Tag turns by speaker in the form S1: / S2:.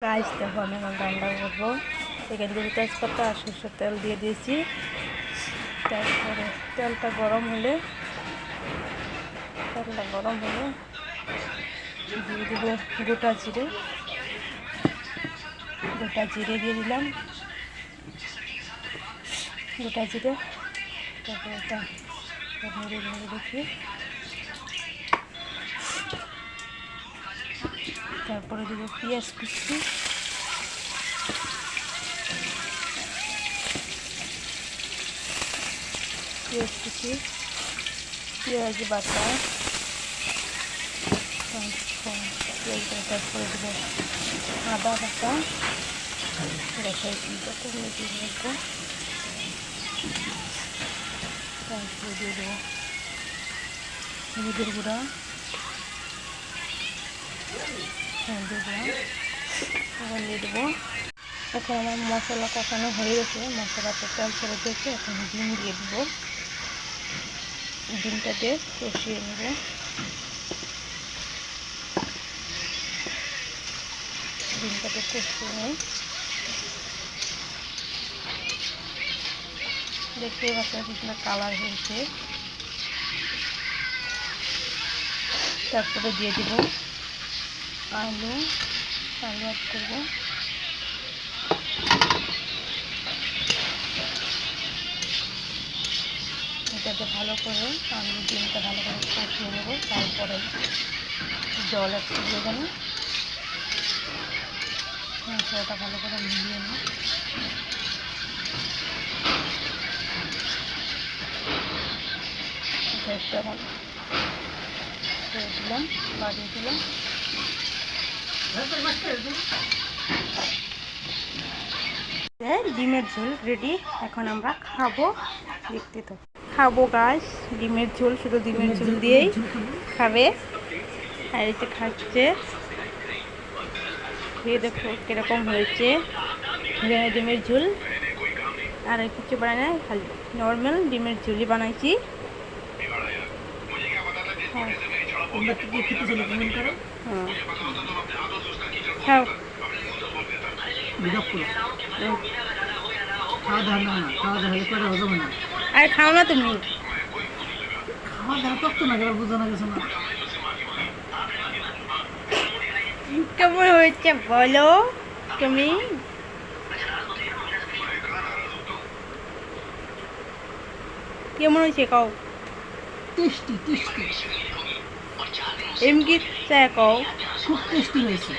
S1: Guys দেখো আমি এখন রান্না করবো। এখানে দুটো তেজপাতা আর সরষের তেল দিয়ে দিয়েছি। তারপরে তেলটা গরম হলে দিয়ে দেবো গোটা জিরে দিয়ে দিলাম। গোটা জিরে তারপরে এটা নেড়ে দেখি। তারপরে দেবো পেঁয়াজ কুচি, পেঁয়াজ বাটা, তারপরে দেবো আদা বাটা, রসাই বাটা মেখে রাখবো। তারপরে দিয়ে দেবো হলুদের গুঁড়া, দিয়ে দেবো। এখন আমার মশলা কষানো হয়ে গেছে, মশলাটা তেল ছেড়ে দিয়েছে। এখন ডিম দিয়ে দেবো, ডিমটা দিয়ে কষিয়ে নেব। ডিমটাকে কষিয়ে নেই, দেখতে পাচ্ছি কিছুটা কালার হয়েছে। তারপরে দিয়ে দেবো আলু অ্যাড করবো। এটাকে ভালো করে আলু ডিমটা ভালো করে কষিয়ে নেব। তারপরে জল অ্যাড করবো, এখানে মশলাটা ভালো করে মিলিয়ে নেব। গ্যাসটা ভালো করে দিলাম, বাড়িয়ে দিলাম। ডিমের ঝোল রেডি, এখন আমরা খাবো। দেখতে তো খাবো গাছ, ডিমের ঝোল, শুধু ডিমের ঝোল দিয়েই খাবে। আর এটা খাচ্ছে, খেয়ে দেখো কীরকম হয়েছে। ডিমের ঝোল আর কিছু বানাই না, খালি নর্মাল ডিমের ঝোলই বানাইছি। খাও, আর খাও না তুমি, কেমন হয়েছে বলো তুমি? কেমন হয়েছে কও?
S2: টেস্টি টেস্টি,
S1: এমকি চা কও,
S2: খুব টেস্টি হয়েছে।